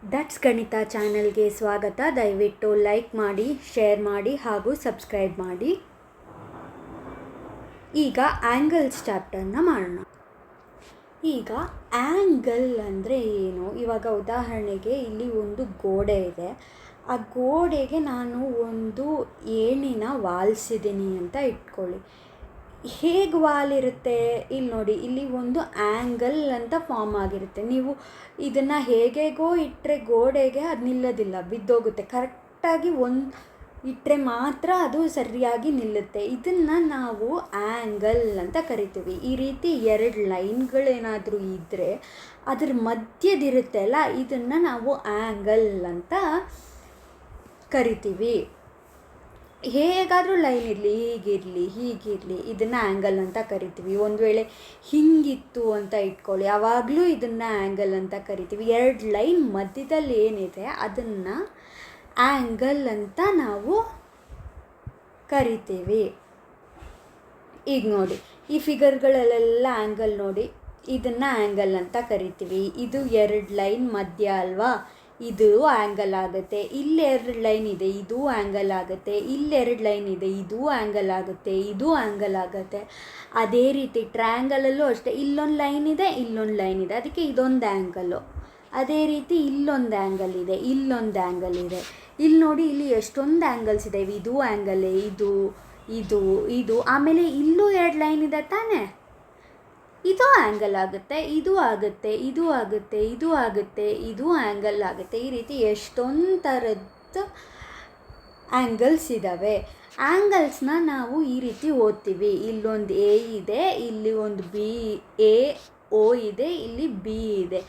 That's ಗಣಿತ ಚಾನಲ್ಗೆ ಸ್ವಾಗತ. ದಯವಿಟ್ಟು ಲೈಕ್ ಮಾಡಿ, ಶೇರ್ ಮಾಡಿ ಹಾಗೂ ಸಬ್ಸ್ಕ್ರೈಬ್ ಮಾಡಿ. ಈಗ ಆ್ಯಂಗಲ್ಸ್ ಚಾಪ್ಟರ್ನ ಮಾಡೋಣ. ಈಗ ಆ್ಯಂಗಲ್ ಅಂದರೆ ಏನು? ಇವಾಗ ಉದಾಹರಣೆಗೆ ಇಲ್ಲಿ ಒಂದು ಗೋಡೆ ಇದೆ. ಆ ಗೋಡೆಗೆ ನಾನು ಒಂದು ಏಣಿನ ವಾಲ್ಸಿದ್ದೀನಿ ಅಂತ ಇಟ್ಕೊಳ್ಳಿ. ಹೇಗೆ ವಾಲ್ ಇರುತ್ತೆ? ಇಲ್ಲಿ ನೋಡಿ, ಇಲ್ಲಿ ಒಂದು ಆ್ಯಂಗಲ್ ಅಂತ ಫಾರ್ಮ್ ಆಗಿರುತ್ತೆ. ನೀವು ಇದನ್ನು ಹೇಗೇಗೋ ಇಟ್ಟರೆ ಗೋಡೆಗೆ ಅದು ನಿಲ್ಲೋದಿಲ್ಲ, ಬಿದ್ದೋಗುತ್ತೆ. ಕರೆಕ್ಟಾಗಿ ಒಂದು ಇಟ್ಟರೆ ಮಾತ್ರ ಅದು ಸರಿಯಾಗಿ ನಿಲ್ಲುತ್ತೆ. ಇದನ್ನು ನಾವು ಆ್ಯಂಗಲ್ ಅಂತ ಕರಿತೀವಿ. ಈ ರೀತಿ ಎರಡು ಲೈನ್ಗಳೇನಾದರೂ ಇದ್ದರೆ ಅದ್ರ ಮಧ್ಯದಿರುತ್ತೆ ಅಲ್ಲ, ಇದನ್ನು ನಾವು ಆ್ಯಂಗಲ್ ಅಂತ ಕರಿತೀವಿ. ಹೇಗಾದರೂ ಲೈನ್ ಇರಲಿ, ಹೀಗಿರಲಿ ಇದನ್ನು ಆ್ಯಂಗಲ್ ಅಂತ ಕರಿತೀವಿ. ಒಂದು ವೇಳೆ ಹಿಂಗಿತ್ತು ಅಂತ ಇಟ್ಕೊಳ್ಳಿ, ಆವಾಗಲೂ ಇದನ್ನು ಆ್ಯಂಗಲ್ ಅಂತ ಕರಿತೀವಿ. ಎರಡು ಲೈನ್ ಮಧ್ಯದಲ್ಲಿ ಏನಿದೆ ಅದನ್ನು ಆ್ಯಂಗಲ್ ಅಂತ ನಾವು ಕರಿತೀವಿ. ಈಗ ನೋಡಿ, ಈ ಫಿಗರ್ಗಳಲ್ಲೆಲ್ಲ ಆ್ಯಂಗಲ್ ನೋಡಿ, ಇದನ್ನು ಆ್ಯಂಗಲ್ ಅಂತ ಕರಿತೀವಿ. ಇದು ಎರಡು ಲೈನ್ ಮಧ್ಯ ಅಲ್ವಾ, ಇದು ಆ್ಯಂಗಲ್ ಆಗುತ್ತೆ. ಇಲ್ಲೆರಡು ಲೈನ್ ಇದೆ, ಇದು ಆ್ಯಂಗಲ್ ಆಗುತ್ತೆ. ಇಲ್ಲೆರಡು ಲೈನ್ ಇದೆ, ಇದು ಆ್ಯಂಗಲ್ ಆಗುತ್ತೆ, ಇದು ಆ್ಯಂಗಲ್ ಆಗುತ್ತೆ. ಅದೇ ರೀತಿ ಟ್ರಯಾಂಗಲಲ್ಲೂ ಅಷ್ಟೇ, ಇಲ್ಲೊಂದು ಲೈನ್ ಇದೆ, ಇಲ್ಲೊಂದು ಲೈನ್ ಇದೆ, ಅದಕ್ಕೆ ಇದೊಂದು ಆ್ಯಂಗಲ್ಲು. ಅದೇ ರೀತಿ ಇಲ್ಲೊಂದು ಆ್ಯಂಗಲ್ ಇದೆ, ಇಲ್ಲೊಂದು ಆ್ಯಂಗಲ್ ಇದೆ. ಇಲ್ಲಿ ನೋಡಿ, ಇಲ್ಲಿ ಎಷ್ಟೊಂದು ಆ್ಯಂಗಲ್ಸ್ ಇದ್ದಾವೆ. ಇದು ಆ್ಯಂಗಲ್ಲೇ, ಇದು ಇದು ಇದು ಆಮೇಲೆ ಇಲ್ಲೂ ಎರಡು ಲೈನ್ ಇದೆ ತಾನೇ, ಇದು ಆ್ಯಂಗಲ್ ಆಗುತ್ತೆ, ಇದು ಆಗುತ್ತೆ, ಇದು ಆಗುತ್ತೆ, ಇದು ಆಗುತ್ತೆ, ಇದು ಆ್ಯಂಗಲ್ ಆಗುತ್ತೆ. ಈ ರೀತಿ ಎಷ್ಟೊಂದು ಥರದ್ದು ಆ್ಯಂಗಲ್ಸ್ ಇದ್ದಾವೆ. ಆ್ಯಂಗಲ್ಸ್ನ ನಾವು ಈ ರೀತಿ ಓದ್ತೀವಿ. ಇಲ್ಲೊಂದು ಎ ಇದೆ, ಇಲ್ಲಿ ಒಂದು ಎ ಓ ಇದೆ, ಇಲ್ಲಿ ಬಿ ಇದೆ.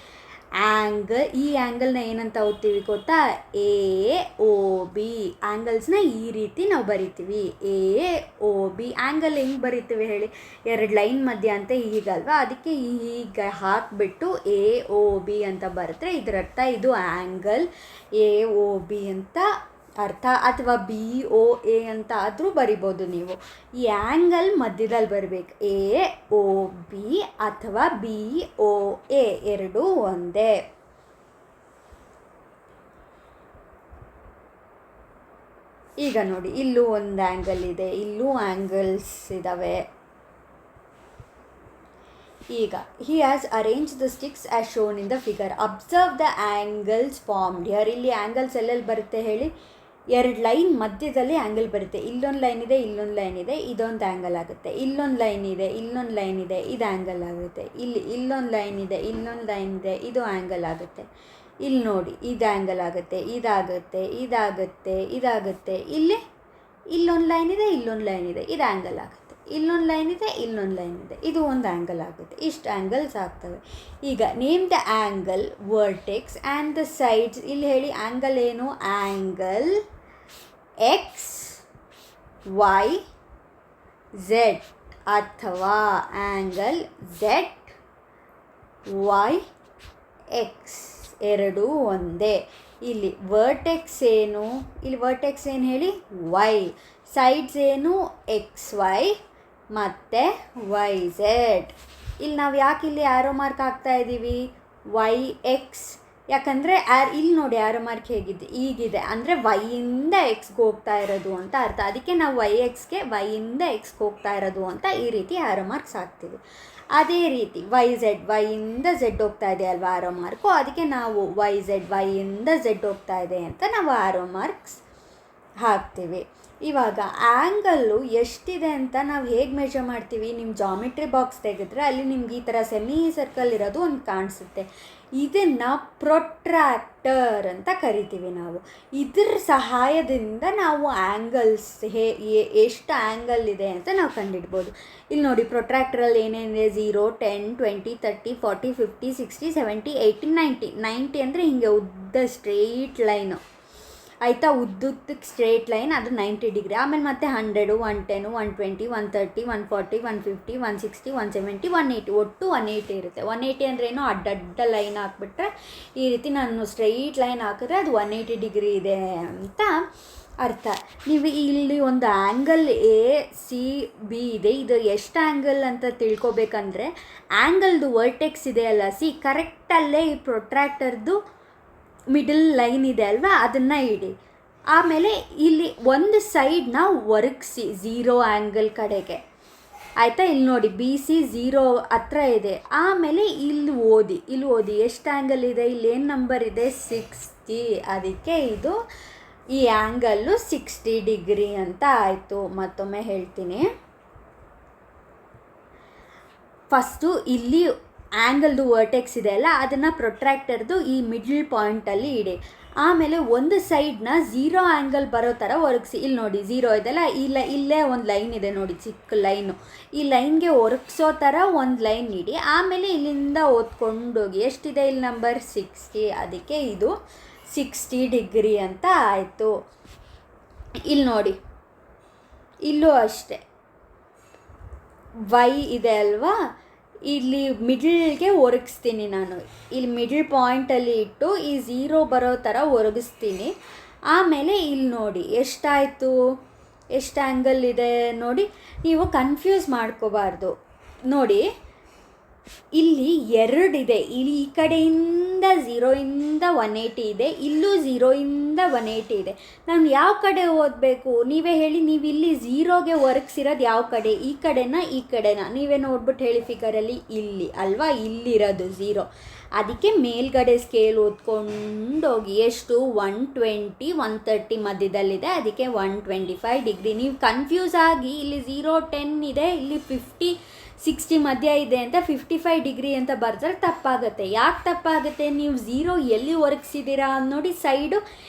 ಈ ಆ್ಯಂಗಲ್ನ ಏನಂತ ಓದ್ತೀವಿ ಗೊತ್ತಾ? A O B. ಆ್ಯಂಗಲ್ಸ್ನ ಈ ರೀತಿ ನಾವು ಬರಿತೀವಿ, ಎ ಓ ಬಿ. ಆ್ಯಂಗಲ್ ಹೆಂಗೆ ಬರಿತೀವಿ ಹೇಳಿ? ಎರಡು ಲೈನ್ ಮಧ್ಯ ಅಂತ ಹೀಗಲ್ವಾ, ಅದಕ್ಕೆ ಈಗ ಹಾಕಿಬಿಟ್ಟು ಎ ಓ ಬಿ ಅಂತ ಬರೆದ್ರೆ ಇದರರ್ಥ ಇದು ಆ್ಯಂಗಲ್ ಎ ಓ ಬಿ ಅಂತ ಅರ್ಥ. ಅಥವಾ ಬಿ ಓ ಎ ಅಂತ ಆದರೂ ಬರಿಬೋದು ನೀವು. ಈ ಆ್ಯಂಗಲ್ ಮಧ್ಯದಲ್ಲಿ ಬರಬೇಕು. ಎ ಓ ಬಿ ಅಥವಾ ಬಿ ಓ ಎ ಎರಡೂ ಒಂದೇ. ಈಗ ನೋಡಿ, ಇಲ್ಲೂ ಒಂದು ಆ್ಯಂಗಲ್ ಇದೆ, ಇಲ್ಲೂ ಆ್ಯಂಗಲ್ಸ್ ಇದ್ದಾವೆ. ಈಗ he has arranged the sticks as shown in the figure. Observe the angles formed here. ಇಲ್ಲಿ ಆ್ಯಂಗಲ್ಸ್ ಎಲ್ಲೆಲ್ಲಿ ಬರುತ್ತೆ ಹೇಳಿ? ಎರಡು ಲೈನ್ ಮಧ್ಯದಲ್ಲಿ ಆ್ಯಂಗಲ್ ಬರುತ್ತೆ. ಇಲ್ಲೊಂದು ಲೈನ್ ಇದೆ, ಇಲ್ಲೊಂದು ಲೈನ್ ಇದೆ, ಇದೊಂದು ಆ್ಯಂಗಲ್ ಆಗುತ್ತೆ. ಇಲ್ಲೊಂದು ಲೈನ್ ಇದೆ, ಇಲ್ಲೊಂದು ಲೈನ್ ಇದೆ, ಇದು ಆ್ಯಂಗಲ್ ಆಗುತ್ತೆ. ಇಲ್ಲೊಂದು ಲೈನ್ ಇದೆ, ಇಲ್ಲೊಂದು ಲೈನ್ ಇದೆ, ಇದು ಆ್ಯಂಗಲ್ ಆಗುತ್ತೆ. ಇಲ್ಲಿ ನೋಡಿ, ಇದು ಆ್ಯಂಗಲ್ ಆಗುತ್ತೆ, ಇದಾಗುತ್ತೆ, ಇದಾಗುತ್ತೆ, ಇದಾಗುತ್ತೆ. ಇಲ್ಲೊಂದು ಲೈನ್ ಇದೆ, ಇಲ್ಲೊಂದು ಲೈನ್ ಇದೆ, ಇದು ಆ್ಯಂಗಲ್ ಆಗುತ್ತೆ. ಇಲ್ಲೊಂದು ಲೈನ್ ಇದೆ, ಇಲ್ಲೊಂದು ಲೈನ್ ಇದೆ, ಇದು ಒಂದು ಆ್ಯಂಗಲ್ ಆಗುತ್ತೆ. ಇಷ್ಟು ಆ್ಯಂಗಲ್ಸ್ ಆಗ್ತವೆ. ಈಗ name the angle, vertex and the sides. ಇಲ್ಲಿ ಹೇಳಿ, ಆ್ಯಂಗಲ್ ಏನು? ಆ್ಯಂಗಲ್ ಎಕ್ಸ್ ವೈ ಝೆಡ್ ಅಥವಾ ಆ್ಯಂಗಲ್ ಝೆಡ್ ವೈ ಎಕ್ಸ್ ಎರಡೂ ಒಂದೇ. ಇಲ್ಲಿ ವರ್ಟೆಕ್ಸ್ ಏನು? ಇಲ್ಲಿ ವರ್ಟೆಕ್ಸ್ ಏನು ಹೇಳಿ? ವೈ. ಸೈಡ್ಸ್ ಏನು? ಎಕ್ಸ್ ವೈ ಮತ್ತು ವೈ ಝೆಡ್. ಇಲ್ಲಿ ನಾವು ಯಾಕೆ ಇಲ್ಲಿ ಆ್ಯರೋ ಮಾರ್ಕ್ ಹಾಕ್ತಾ ಇದ್ದೀವಿ? Y X. ಯಾಕಂದರೆ ಇಲ್ಲಿ ನೋಡಿ, ಆ್ಯರೋ ಮಾರ್ಕ್ ಹೇಗಿದೆ? ಈಗಿದೆ ಅಂದರೆ ವೈಯಿಂದ ಎಕ್ಸ್ಗೆ ಹೋಗ್ತಾ ಇರೋದು ಅಂತ ಅರ್ಥ. ಅದಕ್ಕೆ ನಾವು ವೈ ಎಕ್ಸ್ಗೆ ವೈಯಿಂದ ಎಕ್ಸ್ಗೆ ಹೋಗ್ತಾ ಇರೋದು ಅಂತ ಈ ರೀತಿ ಆ್ಯರೋ ಮಾರ್ಕ್ಸ್ ಹಾಕ್ತೀವಿ. ಅದೇ ರೀತಿ ವೈ ಝೆಡ್, ವೈಯಿಂದ ಝೆಡ್ ಹೋಗ್ತಾ ಇದೆ ಅಲ್ವಾ ಆ್ಯರೋ ಮಾರ್ಕು, ಅದಕ್ಕೆ ನಾವು ವೈ ಝೆಡ್, ವೈಯಿಂದ ಝೆಡ್ ಹೋಗ್ತಾ ಇದೆ ಅಂತ ನಾವು ಆ್ಯರೋ ಮಾರ್ಕ್ಸ್ ಹಾಕ್ತೀವಿ. ಇವಾಗ ಆ್ಯಂಗಲ್ಲು ಎಷ್ಟಿದೆ ಅಂತ ನಾವು ಹೇಗೆ ಮೆಜರ್ ಮಾಡ್ತೀವಿ? ನಿಮ್ಮ ಜಾಮಿಟ್ರಿ ಬಾಕ್ಸ್ ತೆಗೆದ್ರೆ ಅಲ್ಲಿ ನಿಮ್ಗೆ ಈ ಥರ ಸೆಮಿ ಸರ್ಕಲ್ ಇರೋದು ಒಂದು ಕಾಣಿಸುತ್ತೆ. ಇದನ್ನು ಪ್ರೊಟ್ರಾಕ್ಟರ್ ಅಂತ ಕರಿತೀವಿ ನಾವು. ಇದ್ರ ಸಹಾಯದಿಂದ ನಾವು ಆ್ಯಂಗಲ್ಸ್ ಎಷ್ಟು ಆ್ಯಂಗಲ್ ಇದೆ ಅಂತ ನಾವು ಕಂಡುಹಿಡ್ಬೋದು. ಇಲ್ಲಿ ನೋಡಿ, ಪ್ರೊಟ್ರಾಕ್ಟರಲ್ಲಿ ಏನೇನಿದೆ? 0, 10, 20, 30, 40, 50, 60, 70, 80, 90. 90 ಅಂದರೆ ಹಿಂಗೆ ಉದ್ದ ಸ್ಟ್ರೈಟ್ ಲೈನು ಆಯಿತಾ? ಉದ್ದುದ್ದಕ್ಕೆ ಸ್ಟ್ರೇಟ್ ಲೈನ್, ಅದು 90 ಡಿಗ್ರಿ. ಆಮೇಲೆ ಮತ್ತೆ 100, 110, 120, 130, 140, 150, 160, 170, 180. ಒಟ್ಟು 180 ಇರುತ್ತೆ. 180 ಅಂದರೆ ಏನೋ ಅಡ್ಡಡ್ಡ ಲೈನ್ ಹಾಕ್ಬಿಟ್ರೆ, ಈ ರೀತಿ ನಾನು ಸ್ಟ್ರೈಟ್ ಲೈನ್ ಹಾಕಿದ್ರೆ ಅದು 180 ಡಿಗ್ರಿ ಇದೆ ಅಂತ ಅರ್ಥ. ನೀವು ಇಲ್ಲಿ ಒಂದು ಆ್ಯಂಗಲ್ ಎ ಸಿ ಬಿ ಇದೆ. ಇದು ಎಷ್ಟು ಆ್ಯಂಗಲ್ ಅಂತ ತಿಳ್ಕೊಬೇಕಂದ್ರೆ, ಆ್ಯಂಗಲ್ದು ವರ್ಟೆಕ್ಸ್ ಇದೆಯಲ್ಲ, ಕರೆಕ್ಟಲ್ಲೇ ಈ ಪ್ರೊಟ್ರಾಕ್ಟರ್ದು ಮಿಡಲ್ ಲೈನ್ ಇದೆ ಅಲ್ವಾ, ಅದನ್ನು ಇಡಿ. ಆಮೇಲೆ ಇಲ್ಲಿ ಒಂದು ಸೈಡ್ನ ಒರಗಿಸಿ ಝೀರೋ ಆ್ಯಂಗಲ್ ಕಡೆಗೆ, ಆಯಿತಾ. ಇಲ್ಲಿ ನೋಡಿ ಬಿ ಸಿ ಝೀರೋ ಹತ್ರ ಇದೆ. ಆಮೇಲೆ ಇಲ್ಲಿ ಓದಿ ಎಷ್ಟು ಆ್ಯಂಗಲ್ ಇದೆ, ಇಲ್ಲಿ ಏನು ನಂಬರ್ ಇದೆ, 60. ಅದಕ್ಕೆ ಇದು ಈ ಆ್ಯಂಗಲ್ಲು 60 ಡಿಗ್ರಿ ಅಂತ ಆಯಿತು. ಮತ್ತೊಮ್ಮೆ ಹೇಳ್ತೀನಿ. ಫಸ್ಟು ಇಲ್ಲಿ ಆ್ಯಂಗಲ್ದು ವರ್ಟೆಕ್ಸ್ ಇದೆ ಅಲ್ಲ, ಅದನ್ನು ಪ್ರೊಟ್ರಾಕ್ಟರ್ದು ಈ ಮಿಡ್ಲ್ ಪಾಯಿಂಟಲ್ಲಿ ಇಡಿ. ಆಮೇಲೆ ಒಂದು ಸೈಡ್ನ ಝೀರೋ ಆ್ಯಂಗಲ್ ಬರೋ ಥರ ಒರಗಿಸಿ. ಇಲ್ಲಿ ನೋಡಿ ಝೀರೋ ಇದೆಲ್ಲ, ಇಲ್ಲೇ ಒಂದು ಲೈನ್ ಇದೆ ನೋಡಿ, ಚಿಕ್ಕ ಲೈನು. ಈ ಲೈನ್ಗೆ ಒರಗಿಸೋ ಥರ ಒಂದು ಲೈನ್ ಇಡಿ. ಆಮೇಲೆ ಇಲ್ಲಿಂದ ಓದ್ಕೊಂಡೋಗಿ ಎಷ್ಟಿದೆ ಇಲ್ಲಿ ನಂಬರ್ 60. ಅದಕ್ಕೆ ಇದು 60 ಡಿಗ್ರಿ ಅಂತ ಆಯಿತು. ಇಲ್ಲಿ ನೋಡಿ, ಇಲ್ಲೂ ಅಷ್ಟೆ ವೈ ಇದೆ ಅಲ್ವಾ, ಇಲ್ಲಿ ಮಿಡ್ಲ್ಗೆ ಒರಗಿಸ್ತೀನಿ ನಾನು. ಇಲ್ಲಿ ಮಿಡ್ಲ್ ಪಾಯಿಂಟಲ್ಲಿ ಇಟ್ಟು ಈ ಝೀರೋ ಬರೋ ಥರ ಒರಗಿಸ್ತೀನಿ. ಆಮೇಲೆ ಇಲ್ಲಿ ನೋಡಿ ಎಷ್ಟು ಆ್ಯಂಗಲ್ ಇದೆ ನೋಡಿ. ನೀವು ಕನ್ಫ್ಯೂಸ್ ಮಾಡ್ಕೋಬಾರ್ದು. ನೋಡಿ ಇಲ್ಲಿ 2 ಇದೆ. ಇಲ್ಲಿ ಈ ಕಡೆಯಿಂದ 0ಇಂದ 180 ಇದೆ, ಇಲ್ಲೂ 0ಇಂದ 180 ಇದೆ. ನಾನು ಯಾವ ಕಡೆ ಓದಬೇಕು ನೀವೇ ಹೇಳಿ. ನೀವು ಇಲ್ಲಿ ಝೀರೋಗೆ ಒರಗಿಸಿರೋದು ಯಾವ ಕಡೆ, ಈ ಕಡೆನಾ ನೀವೇ ನೋಡ್ಬಿಟ್ಟು ಹೇಳಿ. ಫಿಗರಲ್ಲಿ ಇಲ್ಲಿ ಅಲ್ವಾ, ಇಲ್ಲಿರೋದು ಝೀರೋ. ಅದಕ್ಕೆ ಮೇಲ್ಗಡೆ ಸ್ಕೇಲ್ ಓದ್ಕೊಂಡೋಗಿ ಎಷ್ಟು 120 130 ಮಧ್ಯದಲ್ಲಿದೆ, ಅದಕ್ಕೆ 125 ಡಿಗ್ರಿ. ನೀವು ಕನ್ಫ್ಯೂಸ್ ಆಗಿ ಇಲ್ಲಿ 0 10 ಇದೆ, ಇಲ್ಲಿ 50 60 ಮಧ್ಯ ಇದೆ ಅಂತ 55 ಡಿಗ್ರಿ ಅಂತ ಬರ್ತಾರೆ, ತಪ್ಪಾಗುತ್ತೆ. ಯಾಕೆ ತಪ್ಪಾಗುತ್ತೆ, ನೀವು ಝೀರೋ ಎಲ್ಲಿ ಒರಗಿಸಿದ್ದೀರಾ ನೋಡಿ. ಸೈಡು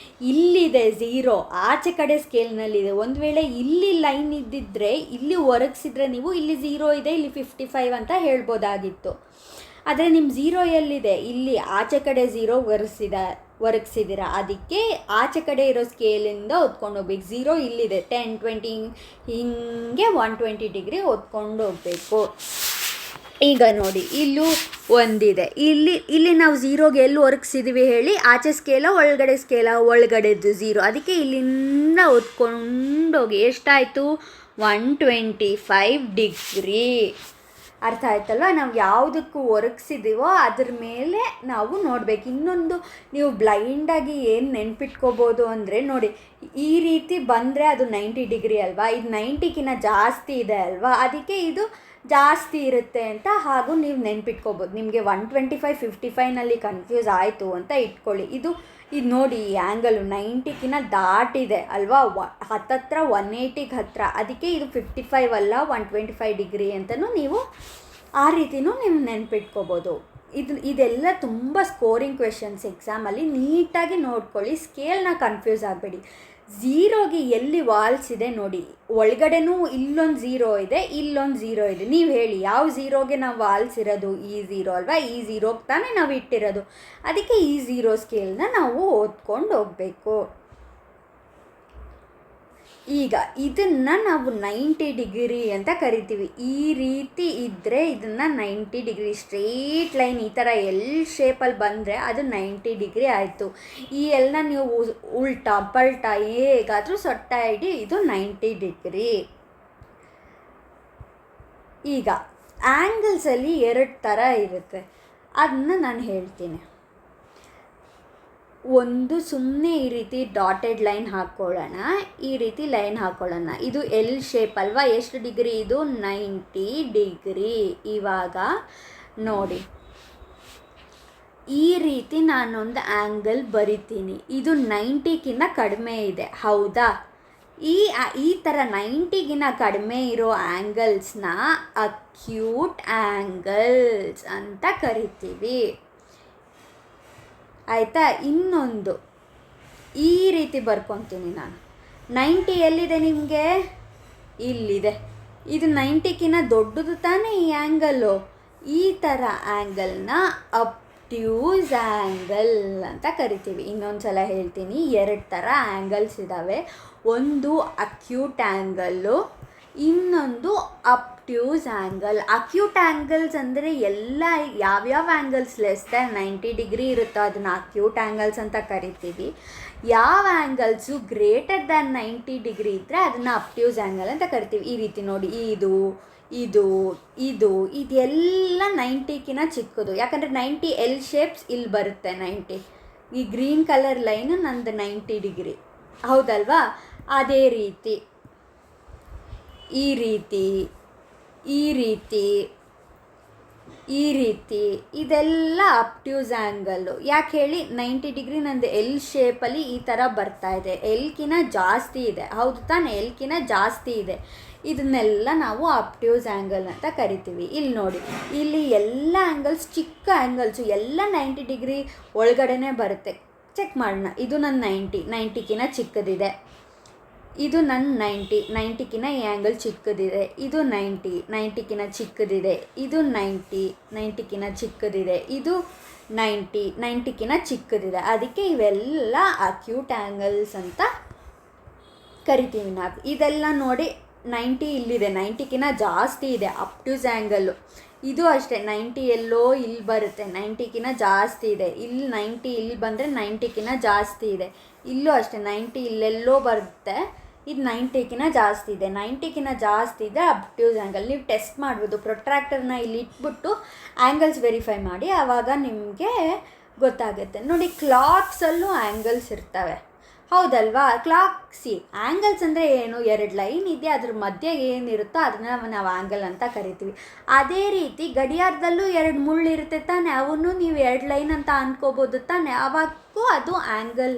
ಇಲ್ಲಿದೆ ಝೀರೋ, ಆಚೆ ಕಡೆ ಸ್ಕೇಲ್ನಲ್ಲಿದೆ. ಒಂದು ವೇಳೆ ಇಲ್ಲಿ ಲೈನ್ ಇದ್ದಿದ್ದರೆ ಇಲ್ಲಿ ಒರಗಿಸಿದ್ರೆ ನೀವು ಇಲ್ಲಿ ಝೀರೋ ಇದೆ, ಇಲ್ಲಿ 55 ಅಂತ ಹೇಳ್ಬೋದಾಗಿತ್ತು. ಆದರೆ ನಿಮ್ಮ ಝೀರೋ ಎಲ್ಲಿದೆ, ಇಲ್ಲಿ ಆಚೆ ಕಡೆ ಝೀರೋ ಒರಗಿಸಿದ್ದೀರ. ಅದಕ್ಕೆ ಆಚೆ ಕಡೆ ಇರೋ ಸ್ಕೇಲಿಂದ ಹೊತ್ಕೊಂಡು ಹೋಗ್ಬೇಕು. ಝೀರೋ ಇಲ್ಲಿದೆ, 10 20 ಹಿಂಗೆ 120 ಡಿಗ್ರಿ ಹೊತ್ಕೊಂಡು ಹೋಗಬೇಕು. ಈಗ ನೋಡಿ ಇಲ್ಲೂ ಒಂದಿದೆ. ಇಲ್ಲಿ ನಾವು ಝೀರೋಗೆ ಎಲ್ಲಿ ಒರಗಿಸಿದ್ದೀವಿ ಹೇಳಿ, ಆಚೆ ಸ್ಕೇಲ ಒಳಗಡೆದು ಝೀರೋ. ಅದಕ್ಕೆ ಇಲ್ಲಿಂದ ಹೊತ್ಕೊಂಡೋಗಿ ಎಷ್ಟಾಯಿತು 125 ಡಿಗ್ರಿ. ಅರ್ಥ ಆಯ್ತಲ್ವ. ನಾವು ಯಾವುದಕ್ಕೂ ಒರಗಿಸಿದ್ದೀವೋ ಅದ್ರ ಮೇಲೆ ನಾವು ನೋಡಬೇಕು. ಇನ್ನೊಂದು ನೀವು ಬ್ಲೈಂಡಾಗಿ ಏನು ನೆನ್ಪಿಟ್ಕೋಬೋದು ಅಂದರೆ ನೋಡಿ, ಈ ರೀತಿ ಬಂದರೆ ಅದು 90 ಡಿಗ್ರಿ ಅಲ್ವಾ, ಇದು 90ಕ್ಕಿಂತ ಜಾಸ್ತಿ ಇದೆ ಅಲ್ವಾ, ಅದಕ್ಕೆ ಇದು ಜಾಸ್ತಿ ಇರುತ್ತೆ ಅಂತ ಹಾಗೂ ನೀವು ನೆನ್ಪಿಟ್ಕೋಬೋದು. ನಿಮಗೆ 125 55ನಲ್ಲಿ ಕನ್ಫ್ಯೂಸ್ ಆಯಿತು ಅಂತ ಇಟ್ಕೊಳ್ಳಿ. ಇದು ನೋಡಿ, ಈ ಆ್ಯಂಗಲು 90ಕ್ಕಿಂತ ದಾಟಿದೆ ಅಲ್ವಾ, ಹತ್ತತ್ರ 180ಗೆ ಹತ್ತಿರ. ಅದಕ್ಕೆ ಇದು 55 ಅಲ್ಲ 125 ಡಿಗ್ರಿ ಅಂತಲೂ ನೀವು ಆ ರೀತಿಯೂ ನೀವು ನೆನ್ಪಿಟ್ಕೋಬೋದು. ಇದೆಲ್ಲ ತುಂಬ ಸ್ಕೋರಿಂಗ್ ಕ್ವೆಶನ್ಸ್ ಎಕ್ಸಾಮಲ್ಲಿ, ನೀಟಾಗಿ ನೋಡ್ಕೊಳ್ಳಿ. ಸ್ಕೇಲ್ನ ಕನ್ಫ್ಯೂಸ್ ಆಗಬೇಡಿ. ಝೀರೋಗೆ ಎಲ್ಲಿ ವಾಲ್ಸ್ ಇದೆ ನೋಡಿ, ಒಳಗಡೆನೂ ಇಲ್ಲೊಂದು ಝೀರೋ ಇದೆ, ಇಲ್ಲೊಂದು ಝೀರೋ ಇದೆ. ನೀವು ಹೇಳಿ ಯಾವ ಝೀರೋಗೆ ನಾವು ವಾಲ್ಸ್ ಇರೋದು, ಈ ಝೀರೋ ಅಲ್ವಾ, ಈ ಝೀರೋಗೆ ತಾನೇ ನಾವು ಇಟ್ಟಿರೋದು. ಅದಕ್ಕೆ ಈ ಝೀರೋ ಸ್ಕೇಲ್ನ ನಾವು ಓದ್ಕೊಂಡು ಹೋಗಬೇಕು. ಈಗ ಇದನ್ನು ನಾವು 90 ಡಿಗ್ರಿ ಅಂತ ಕರಿತೀವಿ. ಈ ರೀತಿ ಇದ್ದರೆ ಇದನ್ನು 90 ಡಿಗ್ರಿ, ಸ್ಟ್ರೇಟ್ ಲೈನ್ ಈ ಥರ ಎಲ್ ಶೇಪಲ್ಲಿ ಬಂದರೆ ಅದು 90 ಡಿಗ್ರಿ ಆಯಿತು. ಈ ಎಲ್ಲ ನೀವು ಉಲ್ಟಾ ಪಲ್ಟಾ ಹೇಗಾದರೂ ಸೊಟ್ಟ ಇಡಿ, ಇದು 90 ಡಿಗ್ರಿ. ಈಗ ಆ್ಯಂಗಲ್ಸಲ್ಲಿ 2 ಥರ ಇರುತ್ತೆ, ಅದನ್ನ ನಾನು ಹೇಳ್ತೀನಿ. ಒಂದು ಸುಮ್ಮನೆ ಈ ರೀತಿ ಡಾಟೆಡ್ ಲೈನ್ ಹಾಕ್ಕೊಳ್ಳೋಣ, ಈ ರೀತಿ ಲೈನ್ ಹಾಕ್ಕೊಳ್ಳೋಣ. ಇದು ಎಲ್ ಶೇಪ್ ಅಲ್ವಾ, ಎಷ್ಟು ಡಿಗ್ರಿ ಇದು 90 ಡಿಗ್ರಿ. ಇವಾಗ ನೋಡಿ, ಈ ರೀತಿ ನಾನೊಂದು ಆ್ಯಂಗಲ್ ಬರಿತೀನಿ. ಇದು 90ಕ್ಕಿಂತ ಕಡಿಮೆ ಇದೆ, ಹೌದಾ. ಈ ಥರ 90ಗಿಂತ ಕಡಿಮೆ ಇರೋ ಆ್ಯಂಗಲ್ಸ್ನ ಅಕ್ಯೂಟ್ ಆ್ಯಂಗಲ್ಸ್ ಅಂತ ಕರಿತೀವಿ, ಆಯಿತಾ. ಇನ್ನೊಂದು ಈ ರೀತಿ ಬರ್ಕೊತೀನಿ ನಾನು. 90 ಎಲ್ಲಿದೆ ನಿಮಗೆ, ಇಲ್ಲಿದೆ. ಇದು 90ಕ್ಕಿಂತ ದೊಡ್ಡದು ತಾನೇ ಈ ಆ್ಯಂಗಲ್ಲು. ಈ ಥರ ಆ್ಯಂಗಲ್ನ ಅಬ್ಟ್ಯೂಸ್ ಆ್ಯಂಗಲ್ ಅಂತ ಕರಿತೀವಿ. ಇನ್ನೊಂದು ಸಲ ಹೇಳ್ತೀನಿ, 2 ಥರ ಆ್ಯಂಗಲ್ಸ್ ಇದ್ದಾವೆ. ಒಂದು ಅಕ್ಯೂಟ್ ಆ್ಯಂಗಲ್ಲು, ಇನ್ನೊಂದು ಅಬ್ಟ್ಯೂಸ್ ಆ್ಯಂಗಲ್. ಅಕ್ಯೂಟ್ ಆ್ಯಂಗಲ್ಸ್ ಅಂದರೆ ಯಾವ್ಯಾವ ಆ್ಯಂಗಲ್ಸ್ ಲೆಸ್ ದ್ಯಾನ್ 90 ಡಿಗ್ರಿ ಇರುತ್ತೋ ಅದನ್ನು ಅಕ್ಯೂಟ್ ಆ್ಯಂಗಲ್ಸ್ ಅಂತ ಕರಿತೀವಿ. ಯಾವ ಆ್ಯಂಗಲ್ಸು ಗ್ರೇಟರ್ ದ್ಯಾನ್ 90 ಡಿಗ್ರಿ ಇದ್ದರೆ ಅದನ್ನು ಅಬ್ಟ್ಯೂಸ್ ಆ್ಯಂಗಲ್ ಅಂತ ಕರಿತೀವಿ. ಈ ರೀತಿ ನೋಡಿ, ಇದೆಲ್ಲ 90ಕ್ಕಿಂತ ಚಿಕ್ಕದು. ಯಾಕಂದರೆ 90 ಎಲ್ ಶೇಪ್ಸ್ ಇಲ್ಲಿ ಬರುತ್ತೆ, 90 ಈ ಗ್ರೀನ್ ಕಲರ್ ಲೈನು ನಂದು 90 ಡಿಗ್ರಿ, ಹೌದಲ್ವಾ? ಅದೇ ರೀತಿ ಈ ರೀತಿ ಈ ರೀತಿ ಈ ರೀತಿ ಇದೆಲ್ಲ ಅಪ್ಟ್ಯೂಸ್ ಆ್ಯಂಗಲ್ಲು. ಯಾಕೆ ಹೇಳಿ? 90 ಡಿಗ್ರಿ ನಂದು ಎಲ್ ಶೇಪಲ್ಲಿ ಈ ಥರ ಬರ್ತಾ ಇದೆ, ಎಲ್ಕಿನ ಜಾಸ್ತಿ ಇದೆ, ಹೌದು ತಾನೆ? ಎಲ್ಕಿನ ಜಾಸ್ತಿ ಇದೆ. ಇದನ್ನೆಲ್ಲ ನಾವು ಅಪ್ಟ್ಯೂಸ್ ಆ್ಯಂಗಲ್ ಅಂತ ಕರಿತೀವಿ. ಇಲ್ಲಿ ನೋಡಿ, ಇಲ್ಲಿ ಎಲ್ಲ ಆ್ಯಂಗಲ್ಸ್ ಚಿಕ್ಕ ಆ್ಯಂಗಲ್ಸು ಎಲ್ಲ 90 ಡಿಗ್ರಿ ಒಳಗಡೆನೇ ಬರುತ್ತೆ. ಚೆಕ್ ಮಾಡೋಣ. ಇದು ನನ್ನ 90ಕಿನ ಚಿಕ್ಕದಿದೆ, ಇದು ನನ್ನ 90ಕಿನ ಈ ಆ್ಯಂಗಲ್ ಚಿಕ್ಕದಿದೆ, ಇದು 90ಕಿನ ಚಿಕ್ಕದಿದೆ, ಇದು 90ಕಿನ ಚಿಕ್ಕದಿದೆ, ಇದು 90ಕಿನ ಚಿಕ್ಕದಿದೆ. ಅದಕ್ಕೆ ಇವೆಲ್ಲ ಅಕ್ಯೂಟ್ ಆ್ಯಂಗಲ್ಸ್ ಅಂತ ಕರಿತೀವಿ ನಾವು. ಇದೆಲ್ಲ ನೋಡಿ, 90 ಇಲ್ಲಿದೆ, 90ಕಿನ ಜಾಸ್ತಿ ಇದೆ ಅಪ್ಟ್ಯೂಸ್ ಆ್ಯಂಗಲ್ಲು. ಇದು ಅಷ್ಟೇ, 90 ಎಲ್ಲೋ ಇಲ್ಲಿ ಬರುತ್ತೆ, 90ಕಿನ ಜಾಸ್ತಿ ಇದೆ. ಇಲ್ಲಿ 90 ಇಲ್ಲಿ ಬಂದರೆ 90ಕಿನ ಜಾಸ್ತಿ ಇದೆ. ಇಲ್ಲೂ ಅಷ್ಟೇ, 90 ಇಲ್ಲೆಲ್ಲೋ ಬರುತ್ತೆ, ಇದು 90ಕಿನ ಜಾಸ್ತಿ ಇದೆ. 90ಕಿನ ಜಾಸ್ತಿ ಇದೆ ಅಪ್ಟ್ಯೂಸ್ ಆ್ಯಂಗಲ್. ನೀವು ಟೆಸ್ಟ್ ಮಾಡ್ಬೋದು, ಪ್ರೊಟ್ರಾಕ್ಟರ್ನ ಇಲ್ಲಿ ಇಟ್ಬಿಟ್ಟು ಆ್ಯಂಗಲ್ಸ್ ವೆರಿಫೈ ಮಾಡಿ, ಆವಾಗ ನಿಮಗೆ ಗೊತ್ತಾಗುತ್ತೆ. ನೋಡಿ, ಕ್ಲಾಕ್ಸಲ್ಲೂ ಆ್ಯಂಗಲ್ಸ್ ಇರ್ತವೆ, ಹೌದಲ್ವಾ? ಆ್ಯಂಗಲ್ಸ್ ಅಂದರೆ ಏನು? 2 ಲೈನ್ ಇದೆ, ಅದ್ರ ಮಧ್ಯೆ ಏನಿರುತ್ತೋ ಅದನ್ನ ನಾವು ಆ್ಯಂಗಲ್ ಅಂತ ಕರಿತೀವಿ. ಅದೇ ರೀತಿ ಗಡಿಯಾರದಲ್ಲೂ 2 ಮುಳ್ಳು ಇರುತ್ತೆ ತಾನೆ, ಅವನ್ನು ನೀವು 2 ಲೈನ್ ಅಂತ ಅಂದ್ಕೋಬೋದು ತಾನೆ, ಆವಾಗೂ ಅದು ಆ್ಯಂಗಲ್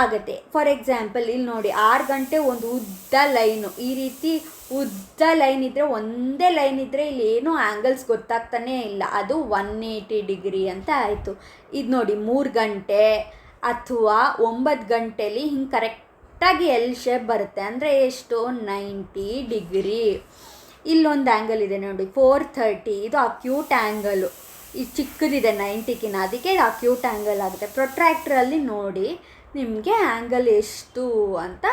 ಆಗುತ್ತೆ. ಫಾರ್ ಎಕ್ಸಾಂಪಲ್ ಇಲ್ಲಿ ನೋಡಿ, 6 ಗಂಟೆ ಒಂದು ಉದ್ದ ಲೈನು, ಈ ರೀತಿ ಉದ್ದ ಲೈನ್ ಇದ್ದರೆ, ಒಂದೇ ಲೈನ್ ಇದ್ದರೆ ಇಲ್ಲಿ ಏನೂ ಆ್ಯಂಗಲ್ಸ್ ಗೊತ್ತಾಗ್ತಾನೇ ಇಲ್ಲ, ಅದು 180 ಡಿಗ್ರಿ ಅಂತ ಆಯಿತು. ಇದು ನೋಡಿ, 3 ಗಂಟೆ ಅಥವಾ 9 ಗಂಟೆಲಿ ಹಿಂಗೆ ಕರೆಕ್ಟಾಗಿ ಎಲ್ ಶೇಪ್ ಬರುತ್ತೆ, ಅಂದರೆ ಎಷ್ಟು? 90 ಡಿಗ್ರಿ. ಇಲ್ಲೊಂದು ಆ್ಯಂಗಲ್ ಇದೆ ನೋಡಿ, 430, ಇದು ಅಕ್ಯೂಟ್ ಆ್ಯಂಗಲು, ಇದು ಚಿಕ್ಕದಿದೆ 90ಕಿನ, ಅದಕ್ಕೆ ಇದು ಅಕ್ಯೂಟ್ ಆ್ಯಂಗಲ್ ಆಗುತ್ತೆ. ಪ್ರೊಟ್ರಾಕ್ಟ್ರಲ್ಲಿ ನೋಡಿ ನಿಮಗೆ ಆ್ಯಂಗಲ್ ಎಷ್ಟು ಅಂತ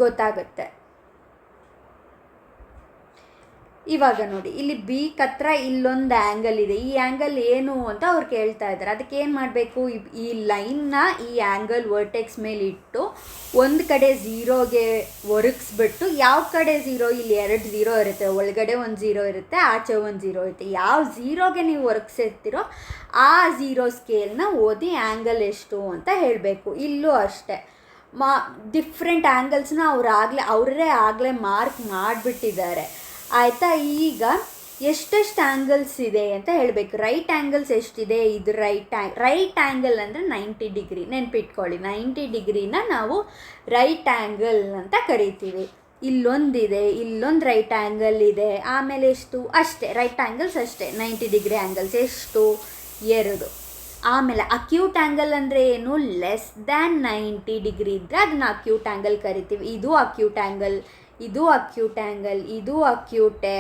ಗೊತ್ತಾಗುತ್ತೆ. ಇವಾಗ ನೋಡಿ, ಇಲ್ಲಿ ಬೀಕ್ ಹತ್ರ ಇಲ್ಲೊಂದು ಆ್ಯಂಗಲ್ ಇದೆ, ಈ ಆ್ಯಂಗಲ್ ಏನು ಅಂತ ಅವ್ರು ಕೇಳ್ತಾ ಇದ್ದಾರೆ. ಅದಕ್ಕೆ ಏನು ಮಾಡಬೇಕು? ಈ ಲೈನ್ನ ಈ ಆ್ಯಂಗಲ್ ವರ್ಟೆಕ್ಸ್ ಮೇಲೆ ಇಟ್ಟು ಒಂದು ಕಡೆ 0ಗೆ ಒರಗಿಸ್ಬಿಟ್ಟು, ಯಾವ ಕಡೆ 0? ಇಲ್ಲಿ 2 0 ಇರುತ್ತೆ, ಒಳಗಡೆ ಒಂದು 0 ಇರುತ್ತೆ, ಆಚೆ ಒಂದು 0 ಇರುತ್ತೆ. ಯಾವ 0ಗೆ ನೀವು ಒರಗಿಸಿರ್ತೀರೋ ಆ 0 ಸ್ಕೇಲ್ನ ಓದಿ ಆ್ಯಂಗಲ್ ಎಷ್ಟು ಅಂತ ಹೇಳಬೇಕು. ಇಲ್ಲೂ ಅಷ್ಟೇ, ಡಿಫ್ರೆಂಟ್ ಆ್ಯಂಗಲ್ಸ್ನ ಅವರೇ ಆಗಲೇ ಮಾರ್ಕ್ ಮಾಡಿಬಿಟ್ಟಿದ್ದಾರೆ, ಆಯಿತಾ? ಈಗ ಎಷ್ಟೆಷ್ಟು ಆ್ಯಂಗಲ್ಸ್ ಇದೆ ಅಂತ ಹೇಳಬೇಕು. ರೈಟ್ ಆ್ಯಂಗಲ್ಸ್ ಎಷ್ಟಿದೆ? ಇದು ರೈಟ್ ಆ್ಯಂಗಲ್ ಅಂದರೆ 90 ಡಿಗ್ರಿ, ನೆನ್ಪಿಟ್ಕೊಳ್ಳಿ. 90 ಡಿಗ್ರಿನ ನಾವು ರೈಟ್ ಆ್ಯಂಗಲ್ ಅಂತ ಕರಿತೀವಿ. ಇಲ್ಲೊಂದಿದೆ, ಇಲ್ಲೊಂದು ರೈಟ್ ಆ್ಯಂಗಲ್ ಇದೆ, ಆಮೇಲೆ ಎಷ್ಟು? ಅಷ್ಟೇ, ರೈಟ್ ಆ್ಯಂಗಲ್ಸ್ ಅಷ್ಟೇ, 90 ಡಿಗ್ರಿ ಆ್ಯಂಗಲ್ಸ್ ಎಷ್ಟು? 2. ಆಮೇಲೆ ಅಕ್ಯೂಟ್ ಆ್ಯಂಗಲ್ ಅಂದರೆ ಏನು? ಲೆಸ್ ದ್ಯಾನ್ 90 ಡಿಗ್ರಿ ಇದ್ದರೆ ಅದನ್ನ ಅಕ್ಯೂಟ್ ಆ್ಯಂಗಲ್ ಕರಿತೀವಿ. ಇದು ಅಕ್ಯೂಟ್ ಆ್ಯಂಗಲ್, ಇದು ಅಕ್ಯೂಟ್ ಆ್ಯಂಗಲ್, ಇದು ಅಕ್ಯೂಟೆ,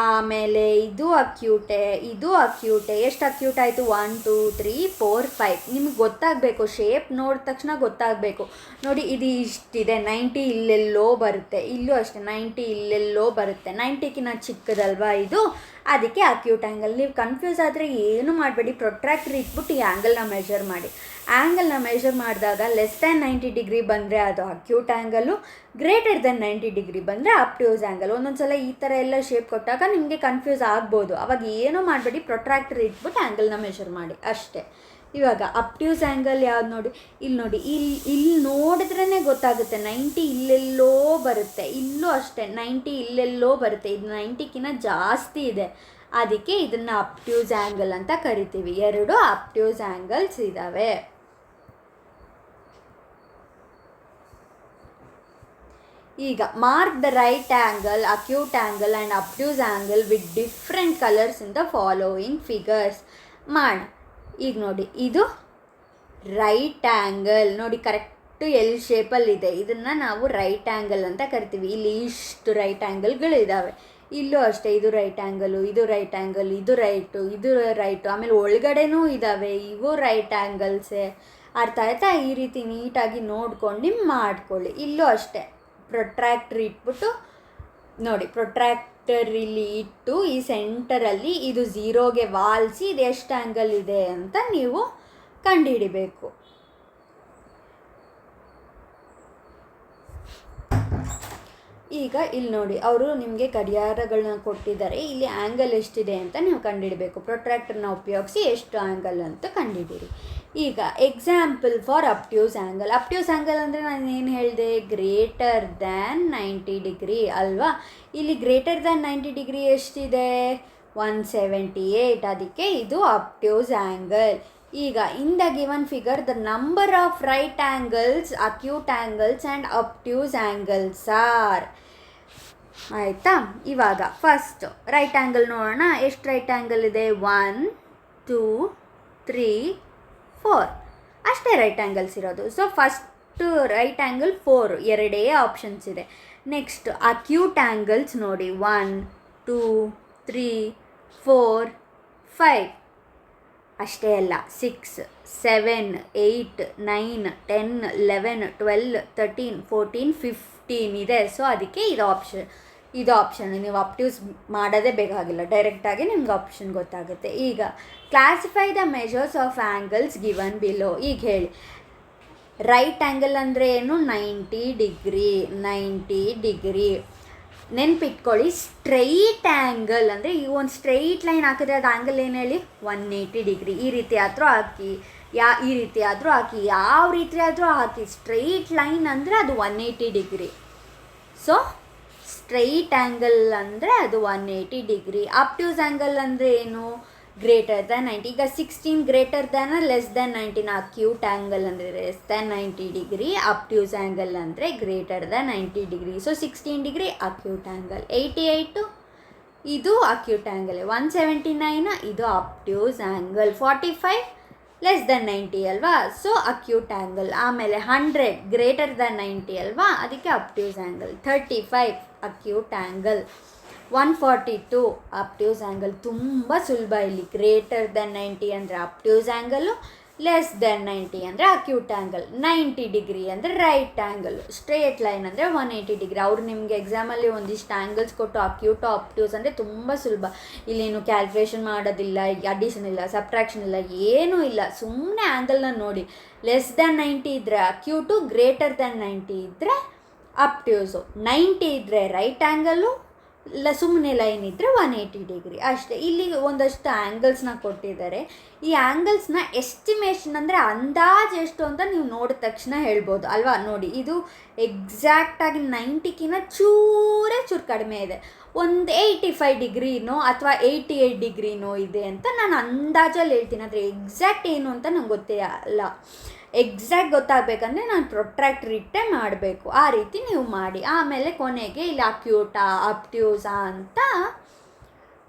ಆಮೇಲೆ ಇದು ಅಕ್ಯೂಟೆ, ಇದು ಅಕ್ಯೂಟೆ. ಎಷ್ಟು ಅಕ್ಯೂಟ್ ಆಯಿತು? 1 2 3 4 5. ನಿಮಗೆ ಗೊತ್ತಾಗಬೇಕು, ಶೇಪ್ ನೋಡಿದ ತಕ್ಷಣ ಗೊತ್ತಾಗಬೇಕು. ನೋಡಿ, ಇದು ಇಷ್ಟಿದೆ, 90 ಇಲ್ಲೆಲ್ಲೋ ಬರುತ್ತೆ, ಇಲ್ಲೂ ಅಷ್ಟೇ 90 ಇಲ್ಲೆಲ್ಲೋ ಬರುತ್ತೆ, 90ಕಿನ ಚಿಕ್ಕದಲ್ವಾ ಇದು, ಅದಕ್ಕೆ ಅಕ್ಯೂಟ್ ಆ್ಯಂಗಲ್. ನೀವು ಕನ್ಫ್ಯೂಸ್ ಆದರೆ ಏನು ಮಾಡಬೇಡಿ, ಪ್ರೊಟ್ರಾಕ್ಟರ್ ಇಟ್ಬಿಟ್ಟು ಈ ಆ್ಯಂಗಲ್ನ ಮೆಷರ್ ಮಾಡಿ. ಆ್ಯಂಗಲ್ನ ಮೆಷರ್ ಮಾಡಿದಾಗ ಲೆಸ್ ದ್ಯಾನ್ 90 ಡಿಗ್ರಿ ಬಂದರೆ ಅದು acute angle, greater than 90 degree ಬಂದರೆ ಅಪ್ಟ್ಯೂಸ್ ಆ್ಯಂಗಲ್. ಒಂದೊಂದು ಸಲ ಈ ಥರ ಎಲ್ಲ ಶೇಪ್ ಕೊಟ್ಟಾಗ ನಿಮಗೆ ಕನ್ಫ್ಯೂಸ್ ಆಗ್ಬೋದು, ಅವಾಗ ಏನೂ ಮಾಡಬೇಡಿ, ಪ್ರೊಟ್ರಾಕ್ಟರ್ ಇಟ್ಬಿಟ್ಟು ಆ್ಯಂಗಲ್ನ ಮೆಷರ್ ಮಾಡಿ ಅಷ್ಟೇ. ಇವಾಗ ಅಪ್ಟ್ಯೂಸ್ ಆ್ಯಂಗಲ್ ಯಾವ್ದು ನೋಡಿ, ಇಲ್ಲಿ ನೋಡಿ, ಇಲ್ಲಿ ನೋಡಿದ್ರೇ ಗೊತ್ತಾಗುತ್ತೆ, 90 ಇಲ್ಲೆಲ್ಲೋ ಬರುತ್ತೆ, ಇಲ್ಲೂ ಅಷ್ಟೇ 90 ಇಲ್ಲೆಲ್ಲೋ ಬರುತ್ತೆ, ಇದು 90ಕಿನ ಜಾಸ್ತಿ ಇದೆ, ಅದಕ್ಕೆ ಇದನ್ನು ಅಪ್ಟ್ಯೂಸ್ ಆ್ಯಂಗಲ್ ಅಂತ ಕರಿತೀವಿ. 2 ಅಪ್ಟ್ಯೂಸ್ ಆ್ಯಂಗಲ್ಸ್ ಇದ್ದಾವೆ. ಈಗ mark the right angle, acute angle and obtuse angle with different colours in the following figures. ಮಾಡಿ. ಈಗ ನೋಡಿ, ಇದು ರೈಟ್ ಆ್ಯಂಗಲ್ ನೋಡಿ, ಕರೆಕ್ಟು ಎಲ್ ಶೇಪಲ್ಲಿದೆ, ಇದನ್ನು ನಾವು ರೈಟ್ ಆ್ಯಂಗಲ್ ಅಂತ ಕರಿತೀವಿ. ಇಲ್ಲಿ ಇಷ್ಟು ರೈಟ್ ಆ್ಯಂಗಲ್ಗಳಿದ್ದಾವೆ, ಇಲ್ಲೂ ಅಷ್ಟೇ, ಇದು ರೈಟ್ ಆ್ಯಂಗಲು, ಇದು ರೈಟ್ ಆ್ಯಂಗಲ್, ಇದು ರೈಟು, ಇದು ರೈಟು, ಆಮೇಲೆ ಒಳಗಡೆನೂ ಇದ್ದಾವೆ, ಇವು ರೈಟ್ ಆ್ಯಂಗಲ್ಸೇ. ಅರ್ಥ ಆಯ್ತಾ? ಈ ರೀತಿ ನೀಟಾಗಿ ನೋಡ್ಕೊಂಡು ಮಾಡ್ಕೊಳ್ಳಿ. ಇಲ್ಲೂ ಅಷ್ಟೇ, ಪ್ರೊಟ್ರಾಕ್ಟರ್ ಇಟ್ಬಿಟ್ಟು ನೋಡಿ, ಪ್ರೊಟ್ರಾಕ್ಟರ್ ಇಲ್ಲಿ ಇಟ್ಟು ಈ ಸೆಂಟರಲ್ಲಿ ಇದು 0ಗೆ ವಾಲ್ಸಿ ಇದು ಎಷ್ಟು ಆ್ಯಂಗಲ್ ಇದೆ ಅಂತ ನೀವು ಕಂಡುಹಿಡಿಬೇಕು. ಈಗ ಇಲ್ಲಿ ನೋಡಿ, ಅವರು ನಿಮಗೆ ಗಡಿಯಾರಗಳನ್ನ ಕೊಟ್ಟಿದ್ದಾರೆ. ಇಲ್ಲಿ ಆ್ಯಂಗಲ್ ಎಷ್ಟಿದೆ ಅಂತ ನೀವು ಕಂಡುಹಿಡಬೇಕು. ಪ್ರೊಟ್ರಾಕ್ಟರ್ನ ಉಪಯೋಗಿಸಿ ಎಷ್ಟು ಆ್ಯಂಗಲ್ ಅಂತ ಕಂಡುಹಿಡೀರಿ. ಈಗ example for obtuse angle. Obtuse angle ಅಂದರೆ ನಾನು ಏನು ಹೇಳಿದೆ, ಗ್ರೇಟರ್ ದ್ಯಾನ್ 90 ಡಿಗ್ರಿ ಅಲ್ವಾ. ಇಲ್ಲಿ ಗ್ರೇಟರ್ ದ್ಯಾನ್ 90 ಡಿಗ್ರಿ ಎಷ್ಟಿದೆ, 178. ಅದಕ್ಕೆ ಇದು ಅಪ್ಟ್ಯೂಸ್ ಆ್ಯಂಗಲ್. ಈಗ in the given figure the number of right angles, acute angles and obtuse angles are. ಆಯಿತಾ. ಇವಾಗ ಫಸ್ಟ್ ರೈಟ್ ಆ್ಯಂಗಲ್ ನೋಡೋಣ. ಎಷ್ಟು ರೈಟ್ ಆ್ಯಂಗಲ್ ಇದೆ, 1 2 3 4 ಅಷ್ಟೇ ರೈಟ್ ಆ್ಯಂಗಲ್ಸ್ ಇರೋದು. ಸೊ ಫಸ್ಟ್ ರೈಟ್ ಆ್ಯಂಗಲ್ 4, ಎರಡೇ ಆಪ್ಷನ್ಸ್ ಇದೆ. ನೆಕ್ಸ್ಟ್ ಅಕ್ಯೂಟ್ ಆ್ಯಂಗಲ್ಸ್ ನೋಡಿ, 1 2 3 4 5 ಅಷ್ಟೇ ಅಲ್ಲ, 6 7 8 9 10 11 12 13 14 15 ಇದೆ. ಸೊ ಅದಕ್ಕೆ ಇದು ಆಪ್ಷನ್ ನೀವು ಅಪ್ಟ್ಯೂಸ್ ಮಾಡೋದೇ ಬೇಕಾಗಿಲ್ಲ, ಡೈರೆಕ್ಟಾಗಿ ನಿಮ್ಗೆ ಆಪ್ಷನ್ ಗೊತ್ತಾಗುತ್ತೆ. ಈಗ classify the measures of angles given below. ಈಗ ಹೇಳಿ, ರೈಟ್ ಆ್ಯಂಗಲ್ ಅಂದರೆ ಏನು, 90 ಡಿಗ್ರಿ. ನೆನ್ಪಿಟ್ಕೊಳ್ಳಿ, ಸ್ಟ್ರೈಟ್ ಆ್ಯಂಗಲ್ ಅಂದರೆ ಈ ಒಂದು ಸ್ಟ್ರೈಟ್ ಲೈನ್ ಹಾಕಿದ್ರೆ ಅದು ಆ್ಯಂಗಲ್ ಏನು ಹೇಳಿ, 180 ಡಿಗ್ರಿ. ಈ ರೀತಿ ಆದರೂ ಹಾಕಿ, ಈ ರೀತಿ ಆದರೂ ಹಾಕಿ, ಯಾವ ರೀತಿ ಆದರೂ ಹಾಕಿ, ಸ್ಟ್ರೈಟ್ ಲೈನ್ ಅಂದರೆ ಅದು 180 ಡಿಗ್ರಿ. ಸೊ ಸ್ಟ್ರೈಟ್ ಆ್ಯಂಗಲ್ ಅಂದರೆ ಅದು 180 ಡಿಗ್ರಿ. ಅಪ್ಟ್ಯೂಸ್ ಆ್ಯಂಗಲ್ ಅಂದರೆ ಏನು, ಗ್ರೇಟರ್ ದ್ಯಾನ್ 90. ಈಗ 16 greater than less than 19. Acute angle ಅಂದರೆ less than 90 degree, obtuse angle ಅಂದರೆ greater than 90 degree. So 16 degree acute angle, 88 ಇದು ಅಕ್ಯೂಟ್ ಆ್ಯಂಗಲ್, 179 ಇದು ಅಪ್ಟ್ಯೂಸ್ ಆ್ಯಂಗಲ್, 45 ಲೆಸ್ ದ್ಯಾನ್ 90 ಅಲ್ವಾ, ಸೊ ಅಕ್ಯೂಟ್ ಆ್ಯಂಗಲ್. ಆಮೇಲೆ 100 greater than 90 ಅಲ್ವಾ, ಅದಕ್ಕೆ obtuse angle. 35 acute angle. 142 obtuse angle. ತುಂಬ ಸುಲಭ ಇಲ್ಲಿ. ಗ್ರೇಟರ್ ದ್ಯಾನ್ 90 ಅಂದರೆ ಅಪ್ಟ್ಯೂಸ್ ಆ್ಯಂಗಲು, ಲೆಸ್ ದ್ಯಾನ್ 90 ಅಂದರೆ ಅಕ್ಯೂಟ್ ಆ್ಯಂಗಲ್. 90 ಡಿಗ್ರಿ ಅಂದರೆ ರೈಟ್ ಆ್ಯಂಗಲ್. ಸ್ಟ್ರೇಟ್ ಲೈನ್ ಅಂದರೆ 180 ಡಿಗ್ರಿ. ಅವರು ನಿಮಗೆ ಎಕ್ಸಾಮಲ್ಲಿ ಒಂದಿಷ್ಟು ಆ್ಯಂಗಲ್ಸ್ ಕೊಟ್ಟು ಅಕ್ಯೂಟು ಅಪ್ಟ್ಯೂಸ್ ಅಂದರೆ ತುಂಬ ಸುಲಭ. ಇಲ್ಲೇನು ಕ್ಯಾಲ್ಕುಲೇಷನ್ ಮಾಡೋದಿಲ್ಲ, ಅಡಿಷನ್ ಇಲ್ಲ, ಸಬ್ಟ್ರಾಕ್ಷನ್ ಇಲ್ಲ, ಏನೂ ಇಲ್ಲ. ಸುಮ್ಮನೆ ಆ್ಯಂಗಲ್ನ ನೋಡಿ. ಲೆಸ್ ದ್ಯಾನ್ 90 ಇದ್ದರೆ ಅಕ್ಯೂಟು, ಗ್ರೇಟರ್ ದ್ಯಾನ್ 90 ಇದ್ದರೆ ಅಪ್ಟ್ಯೂಸು. 90 ಇದ್ದರೆ ರೈಟ್ ಆ್ಯಂಗಲು, ಸುಮ್ಮನೆ ಲೈನ್ ಇದ್ದರೆ 180 ಡಿಗ್ರಿ ಅಷ್ಟೇ. ಇಲ್ಲಿ ಒಂದಷ್ಟು ಆ್ಯಂಗಲ್ಸ್ನ ಕೊಟ್ಟಿದ್ದಾರೆ. ಈ ಆ್ಯಂಗಲ್ಸ್ನ ಎಸ್ಟಿಮೇಷನ್ ಅಂದರೆ ಅಂದಾಜು ಎಷ್ಟು ಅಂತ ನೀವು ನೋಡಿದ ತಕ್ಷಣ ಹೇಳ್ಬೋದು ಅಲ್ವಾ. ನೋಡಿ, ಇದು ಎಕ್ಸಾಕ್ಟಾಗಿ 90ಕ್ಕಿಂತ ಚೂರು ಕಡಿಮೆ ಇದೆ. ಒಂದು 85 ಡಿಗ್ರಿನೋ ಅಥವಾ 88 ಡಿಗ್ರಿನೋ ಇದೆ ಅಂತ ನಾನು ಅಂದಾಜಲ್ಲಿ ಹೇಳ್ತೀನಿ. ಆದರೆ ಎಕ್ಸಾಕ್ಟ್ ಏನು ಅಂತ ನಂಗೆ ಗೊತ್ತೇ ಅಲ್ಲ. ಎಕ್ಸಾಕ್ಟ್ ಗೊತ್ತಾಗಬೇಕಂದ್ರೆ ನಾನು ಪ್ರೊಟ್ರಾಕ್ಟರ್ ಇಟ್ಟೆ ಮಾಡಬೇಕು. ಆ ರೀತಿ ನೀವು ಮಾಡಿ. ಆಮೇಲೆ ಕೊನೆಗೆ ಇಲ್ಲಿ ಅಕ್ಯೂಟಾ ಅಪ್ಟ್ಯೂಸಾ ಅಂತ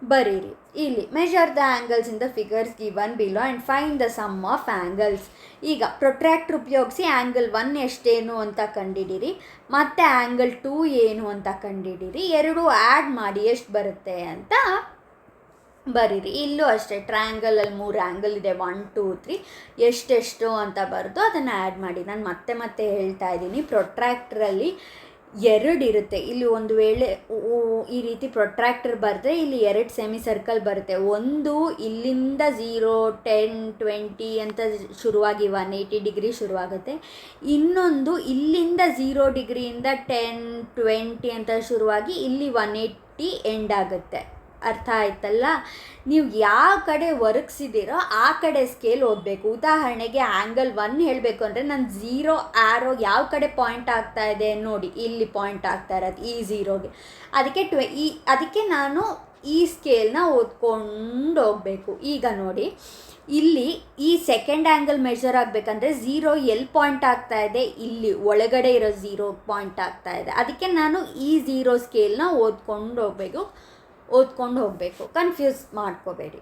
ಬರೀರಿ. ಇಲ್ಲಿ measure the angles in the figures given below and find the sum of angles. ಈಗ ಪ್ರೊಟ್ರಾಕ್ಟರ್ ಉಪಯೋಗಿಸಿ ಆ್ಯಂಗಲ್ 1 ಎಷ್ಟೇನು ಅಂತ ಕಂಡುಹಿಡೀರಿ, ಮತ್ತು ಆ್ಯಂಗಲ್ 2 ಏನು ಅಂತ ಕಂಡುಹಿಡೀರಿ. ಎರಡೂ ಆ್ಯಡ್ ಮಾಡಿ ಎಷ್ಟು ಬರುತ್ತೆ ಅಂತ ಬರೀರಿ. ಇಲ್ಲೂ ಅಷ್ಟೇ, ಟ್ರಯಾಂಗಲಲ್ಲಿ 3 ಆ್ಯಂಗಲ್ ಇದೆ, 1 2 3 ಎಷ್ಟೆಷ್ಟು ಅಂತ ಬರೆದು ಅದನ್ನು ಆ್ಯಡ್ ಮಾಡಿ. ನಾನು ಮತ್ತೆ ಹೇಳ್ತಾ ಇದ್ದೀನಿ, ಪ್ರೊಟ್ರಾಕ್ಟ್ರಲ್ಲಿ 2 ಇರುತ್ತೆ. ಇಲ್ಲಿ ಒಂದು ವೇಳೆ ಈ ರೀತಿ ಪ್ರೊಟ್ರಾಕ್ಟರ್ ಬರೆದ್ರೆ ಇಲ್ಲಿ 2 ಸೆಮಿ ಸರ್ಕಲ್ ಬರುತ್ತೆ. ಒಂದು ಇಲ್ಲಿಂದ 0 10 20 ಅಂತ ಶುರುವಾಗಿ 180 ಡಿಗ್ರಿ ಶುರುವಾಗುತ್ತೆ. ಇನ್ನೊಂದು ಇಲ್ಲಿಂದ 0 ಡಿಗ್ರಿಯಿಂದ 10 20 ಅಂತ ಶುರುವಾಗಿ ಇಲ್ಲಿ 180 ಎಂಡ್ ಆಗುತ್ತೆ. ಅರ್ಥ ಆಯ್ತಲ್ಲ. ನೀವು ಯಾವ ಕಡೆ ಒರಗಿಸಿದ್ದೀರೋ ಆ ಕಡೆ ಸ್ಕೇಲ್ ಓದಬೇಕು. ಉದಾಹರಣೆಗೆ ಆ್ಯಂಗಲ್ 1 ಹೇಳಬೇಕು ಅಂದರೆ ನಾನು 0 ಆ್ಯರೋ ಯಾವ ಕಡೆ ಪಾಯಿಂಟ್ ಆಗ್ತಾ ಇದೆ ನೋಡಿ, ಇಲ್ಲಿ ಪಾಯಿಂಟ್ ಆಗ್ತಾ ಇರೋದು ಈ 0ಗೆ. ಅದಕ್ಕೆ ನಾನು ಈ ಸ್ಕೇಲ್ನ ಓದ್ಕೊಂಡು ಹೋಗಬೇಕು. ಈಗ ನೋಡಿ, ಇಲ್ಲಿ ಈ ಸೆಕೆಂಡ್ ಆ್ಯಂಗಲ್ ಮೆಷರ್ ಆಗಬೇಕಂದ್ರೆ 0 ಎಲ್ಲಿ ಪಾಯಿಂಟ್ ಆಗ್ತಾ ಇದೆ, ಇಲ್ಲಿ ಒಳಗಡೆ ಇರೋ 0 ಪಾಯಿಂಟ್ ಆಗ್ತಾ ಇದೆ. ಅದಕ್ಕೆ ನಾನು ಈ 0 ಸ್ಕೇಲ್ನ ಓದ್ಕೊಂಡು ಹೋಗಬೇಕು. ಕನ್ಫ್ಯೂಸ್ ಮಾಡ್ಕೋಬೇಡಿ.